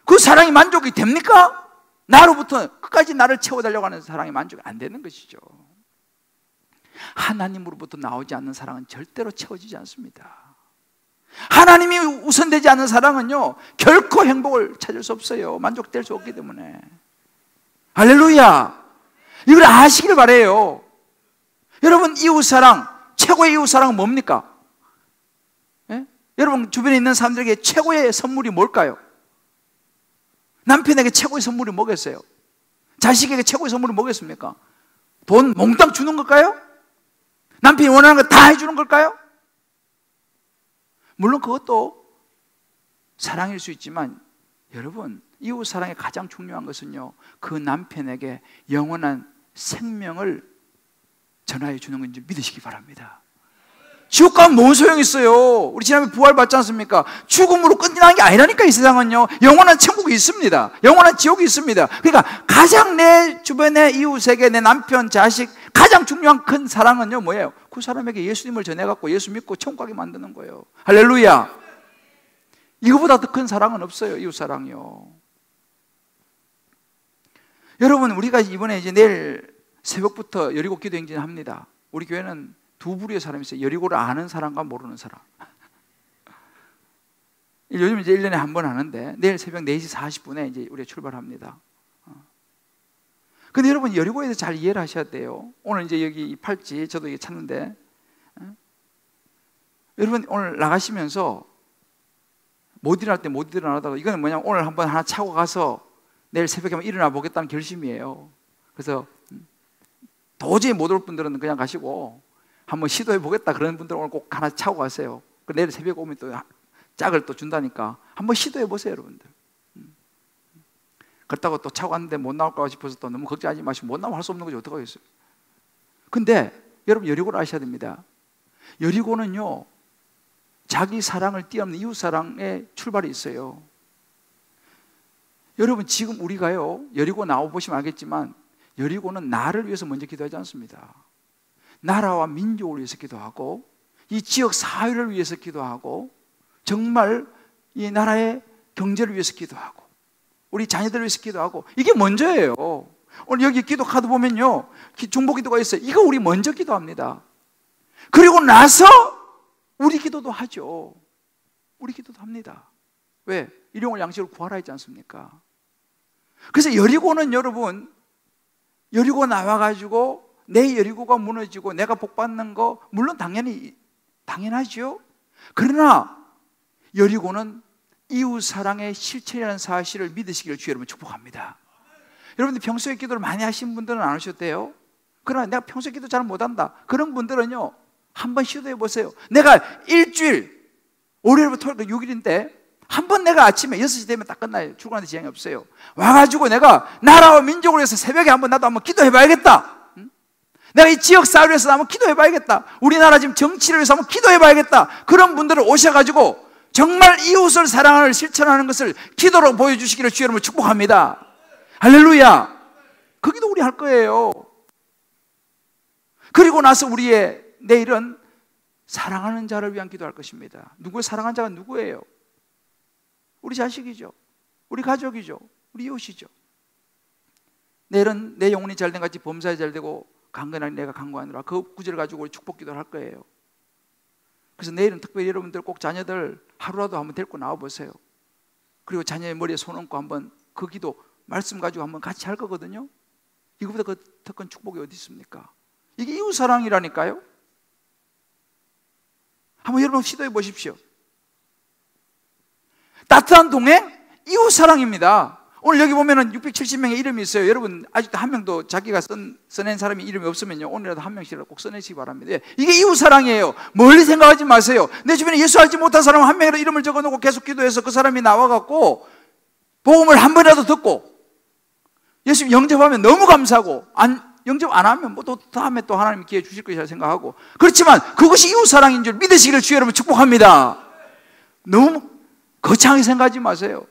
A: 그 사랑이 만족이 됩니까? 나로부터 끝까지 나를 채워달라고 하는 사랑이 만족이 안 되는 것이죠. 하나님으로부터 나오지 않는 사랑은 절대로 채워지지 않습니다. 하나님이 우선되지 않는 사랑은요, 결코 행복을 찾을 수 없어요. 만족될 수 없기 때문에. 할렐루야. 이걸 아시길 바라요. 여러분, 이웃사랑, 최고의 이웃사랑은 뭡니까? 예? 여러분 주변에 있는 사람들에게 최고의 선물이 뭘까요? 남편에게 최고의 선물이 뭐겠어요? 자식에게 최고의 선물이 뭐겠습니까? 돈 몽땅 주는 걸까요? 남편이 원하는 거 다 해주는 걸까요? 물론 그것도 사랑일 수 있지만, 여러분, 이웃사랑의 가장 중요한 것은요, 그 남편에게 영원한 생명을 전하여 주는 건지 믿으시기 바랍니다. 지옥 가면 뭔 소용이 있어요? 우리 지난번에 부활 받지 않습니까? 죽음으로 끝나는 게 아니라니까. 이 세상은요, 영원한 천국이 있습니다. 영원한 지옥이 있습니다. 그러니까 가장 내 주변의 이웃에게, 내 남편, 자식, 가장 중요한 큰 사랑은요 뭐예요? 그 사람에게 예수님을 전해갖고 예수 믿고 천국 가게 만드는 거예요. 할렐루야. 이거보다 더 큰 사랑은 없어요. 이웃사랑이요. 여러분, 우리가 이번에 이제 내일 새벽부터 여리고 기도 행진을 합니다. 우리 교회는 두 부류의 사람이 있어요. 여리고를 아는 사람과 모르는 사람. 요즘 이제 1년에 한 번 하는데, 내일 새벽 4시 40분에 이제 우리가 출발합니다. 근데 여러분, 여리고에 대해서 잘 이해를 하셔야 돼요. 오늘 이제 여기 팔찌, 저도 이게 찾는데, 여러분 오늘 나가시면서 못 일어날 때 못 일어나다가, 이거는 뭐냐면 오늘 한번 하나 차고 가서 내일 새벽에 한번 일어나 보겠다는 결심이에요. 그래서 도저히 못 올 분들은 그냥 가시고, 한번 시도해 보겠다 그런 분들은 오늘 꼭 하나 차고 가세요. 내일 새벽에 오면 또 짝을 또 준다니까 한번 시도해 보세요, 여러분들. 그렇다고 또 차고 갔는데 못 나올까 싶어서 또 너무 걱정하지 마시고, 못 나오면 할 수 없는 거지 어떡하겠어요. 근데 여러분, 여리고를 아셔야 됩니다. 여리고는요, 자기 사랑을 뛰어넘는 이웃사랑의 출발이 있어요. 여러분, 지금 우리가요, 여리고 나와보시면 알겠지만, 여리고는 나를 위해서 먼저 기도하지 않습니다. 나라와 민족을 위해서 기도하고, 이 지역 사회를 위해서 기도하고, 정말 이 나라의 경제를 위해서 기도하고, 우리 자녀들을 위해서 기도하고, 이게 먼저예요. 오늘 여기 기도 카드 보면요, 중보 기도가 있어요. 이거 우리 먼저 기도합니다. 그리고 나서 우리 기도도 하죠. 우리 기도도 합니다. 왜? 일용할 양식을 구하라 했지 않습니까? 그래서 여리고는 여러분, 여리고 나와가지고 내 여리고가 무너지고 내가 복받는 거 물론 당연하죠. 그러나 여리고는 이웃사랑의 실체라는 사실을 믿으시기를 주 여러분 축복합니다. 여러분들 평소에 기도를 많이 하신 분들은 안 하셔도 돼요. 그러나 내가 평소에 기도 잘 못한다, 그런 분들은요, 한번 시도해 보세요. 내가 일주일, 월요일부터 토요일 6일인데 한번 내가 아침에 6시 되면 딱 끝나요. 출근하는데 지장이 없어요. 와가지고 내가 나라와 민족을 위해서 새벽에 나도 한번 기도해 봐야겠다. 내가 이 지역 사회를 위해서 한번 기도해 봐야겠다. 우리나라 지금 정치를 위해서 한번 기도해 봐야겠다. 그런 분들을 오셔가지고 정말 이웃을 사랑을 실천하는 것을 기도로 보여주시기를 주 여러분 축복합니다. 할렐루야. 그 기도 우리 할 거예요. 그리고 나서 우리의 내일은 사랑하는 자를 위한 기도할 것입니다. 누구의 사랑하는 자가 누구예요? 우리 자식이죠. 우리 가족이죠. 우리 이웃이죠. 내일은 내 영혼이 잘된 같이 범사에 잘되고 강건하니 내가 강구하노라. 그 구절을 가지고 우리 축복 기도를 할 거예요. 그래서 내일은 특별히 여러분들 꼭 자녀들 하루라도 한번 데리고 나와 보세요. 그리고 자녀의 머리에 손 얹고 한번 그 기도 말씀 가지고 한번 같이 할 거거든요. 이거보다 더 큰 축복이 어디 있습니까? 이게 이웃사랑이라니까요. 한번 여러분 시도해 보십시오. 따뜻한 동행, 이웃사랑입니다. 오늘 여기 보면은 670명의 이름이 있어요. 여러분 아직도 한 명도 자기가 써낸 사람이 이름이 없으면요, 오늘이라도 한 명씩이라도 꼭 써내시기 바랍니다. 이게 이웃사랑이에요. 멀리 생각하지 마세요. 내 주변에 예수 알지 못한 사람 한 명이라도 이름을 적어놓고 계속 기도해서 그 사람이 나와갖고 복음을 한 번이라도 듣고 예수 영접하면 너무 감사하고, 영접 안 하면 뭐 또 다음에 또 하나님 기회 주실 것이라 생각하고, 그렇지만 그것이 이웃사랑인 줄 믿으시기를 주 여러분 축복합니다. 너무 거창하게 생각하지 마세요.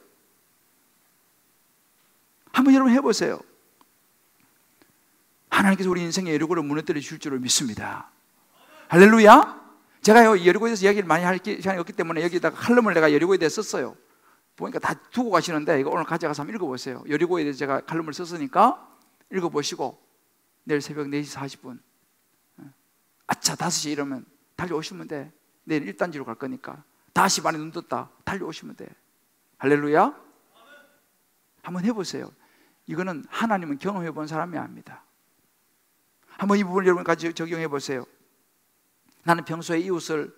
A: 한번 여러분 해보세요. 하나님께서 우리 인생의 여리고를 무너뜨려 줄 줄을 믿습니다. 할렐루야. 제가요 여리고에 대해서 이야기를 많이 할 시간이 없기 때문에 여기다가 칼럼을 내가 여리고에 대해서 썼어요. 보니까 다 두고 가시는데 이거 오늘 가져가서 한번 읽어보세요. 여리고에 대해서 제가 칼럼을 썼으니까 읽어보시고 내일 새벽 4시 40분 아차 5시 이러면 달려오시면 돼. 내일 1단지로 갈 거니까 5시 반에 눈 떴다 달려오시면 돼. 할렐루야. 한번 해보세요. 이거는 하나님은 경험해 본 사람이 압니다. 한번 이 부분을 여러분 같이 적용해 보세요. 나는 평소에 이웃을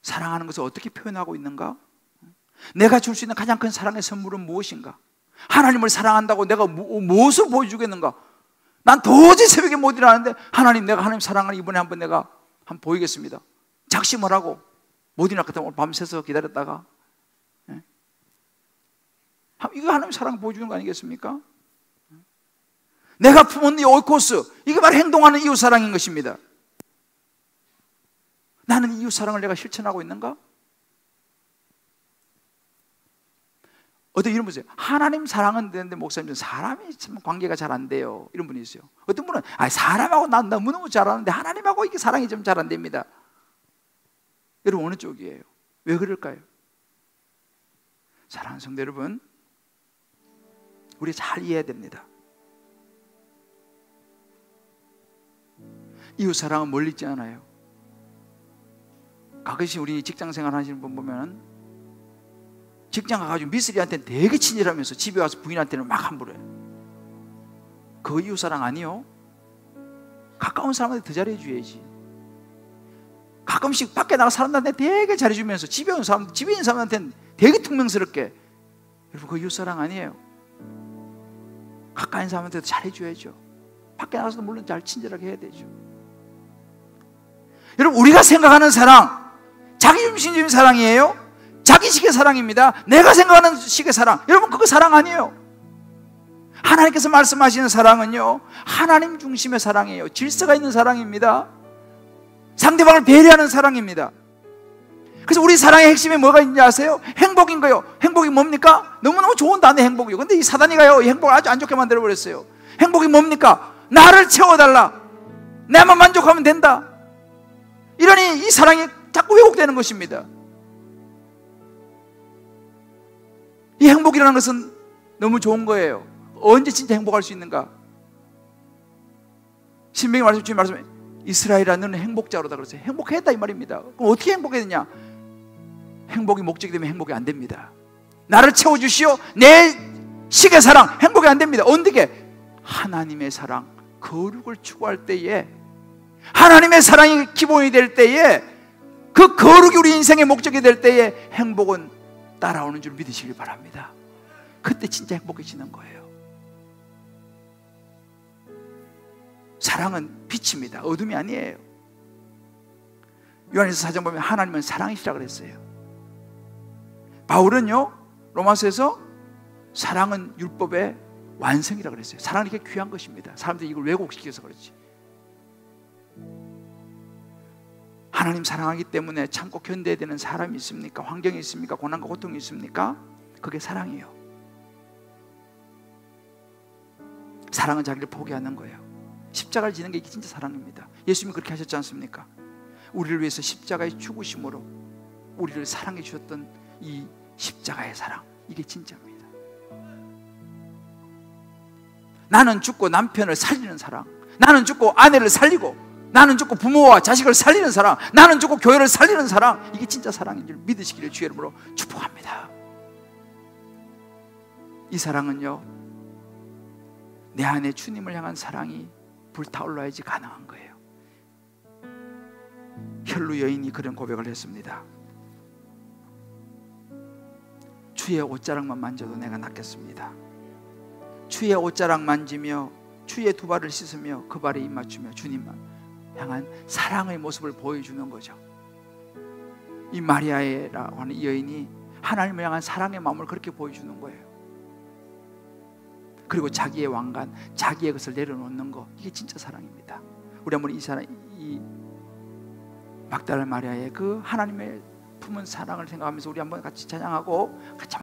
A: 사랑하는 것을 어떻게 표현하고 있는가? 내가 줄 수 있는 가장 큰 사랑의 선물은 무엇인가? 하나님을 사랑한다고 내가 무엇을 보여주겠는가? 난 도저히 새벽에 못 일어나는데 하나님, 내가 하나님 사랑을 이번에 한번 내가 한번 보이겠습니다. 작심을 하고 못 일어날 것 같으면 오늘 밤새서 기다렸다가, 이거 하나님 사랑 보여주는 거 아니겠습니까? 내가 품은 이 오이코스, 이게 바로 행동하는 이웃사랑인 것입니다. 나는 이웃사랑을 내가 실천하고 있는가? 어떤 이런 분 있어요. 하나님 사랑은 되는데 목사님 사람이 참 관계가 잘 안 돼요. 이런 분이 있어요. 어떤 분은 사람하고 난 너무너무 잘하는데 하나님하고 이게 사랑이 좀 잘 안 됩니다. 여러분 어느 쪽이에요? 왜 그럴까요? 사랑하는 성도 여러분, 우리 잘 이해해야 됩니다. 이웃사랑은 멀리 있지 않아요. 가끔씩 우리 직장생활 하시는 분 보면 직장 가가지고 미쓰리한테는 되게 친절하면서 집에 와서 부인한테는 막 함부로 해요. 그거 이웃사랑 아니요? 가까운 사람한테 더 잘해줘야지. 가끔씩 밖에 나가 사람들한테 되게 잘해주면서 집에 있는 사람한테는 되게 퉁명스럽게, 여러분 그거 이웃사랑 아니에요? 가까운 사람한테도 잘해줘야죠. 밖에 나가서도 물론 잘 친절하게 해야 되죠. 여러분 우리가 생각하는 사랑, 자기중심적인 사랑이에요? 자기식의 사랑입니다. 내가 생각하는 식의 사랑, 여러분 그거 사랑 아니에요. 하나님께서 말씀하시는 사랑은요, 하나님 중심의 사랑이에요. 질서가 있는 사랑입니다. 상대방을 배려하는 사랑입니다. 그래서 우리 사랑의 핵심에 뭐가 있는지 아세요? 행복인 거예요. 행복이 뭡니까? 너무너무 좋은 단어 행복이요. 근데 이 사단이가요, 이 행복을 아주 안 좋게 만들어버렸어요. 행복이 뭡니까? 나를 채워달라, 내만 만족하면 된다. 이러니 이 사랑이 자꾸 왜곡되는 것입니다. 이 행복이라는 것은 너무 좋은 거예요. 언제 진짜 행복할 수 있는가? 신명기 말씀, 주님 말씀에 이스라엘아 너는 행복자로다 그랬어요. 행복했다 이 말입니다. 그럼 어떻게 행복했느냐? 행복이 목적이 되면 행복이 안 됩니다. 나를 채워주시오, 내 식의 사랑, 행복이 안 됩니다. 어떻게? 하나님의 사랑, 거룩을 추구할 때에, 하나님의 사랑이 기본이 될 때에, 그 거룩이 우리 인생의 목적이 될 때에 행복은 따라오는 줄 믿으시길 바랍니다. 그때 진짜 행복해지는 거예요. 사랑은 빛입니다. 어둠이 아니에요. 요한일서 4장 보면 하나님은 사랑이시라 그랬어요. 바울은요 로마서에서 사랑은 율법의 완성이라 그랬어요. 사랑은 이렇게 귀한 것입니다. 사람들이 이걸 왜곡시켜서 그렇지. 하나님 사랑하기 때문에 참고 견뎌야 되는 사람이 있습니까? 환경이 있습니까? 고난과 고통이 있습니까? 그게 사랑이에요. 사랑은 자기를 포기하는 거예요. 십자가를 지는 게 이게 진짜 사랑입니다. 예수님이 그렇게 하셨지 않습니까? 우리를 위해서 십자가의 죽으심으로 우리를 사랑해 주셨던 이 십자가의 사랑, 이게 진짜입니다. 나는 죽고 남편을 살리는 사랑, 나는 죽고 아내를 살리고, 나는 죽고 부모와 자식을 살리는 사랑, 나는 죽고 교회를 살리는 사랑, 이게 진짜 사랑인 줄 믿으시기를 주의 이름으로 축복합니다. 이 사랑은요, 내 안에 주님을 향한 사랑이 불타올라야지 가능한 거예요. 혈루 여인이 그런 고백을 했습니다. 주의 옷자락만 만져도 내가 낫겠습니다. 주의 옷자락 만지며 주의 두 발을 씻으며 그 발에 입 맞추며 주님만 향한 사랑의 모습을 보여주는 거죠. 이 마리아라고 하는 이 여인이 하나님을 향한 사랑의 마음을 그렇게 보여주는 거예요. 그리고 자기의 왕관, 자기의 것을 내려놓는 거, 이게 진짜 사랑입니다. 우리 한번 이 막달라 마리아의 그 하나님의 품은 사랑을 생각하면서 우리 한번 같이 찬양하고 같이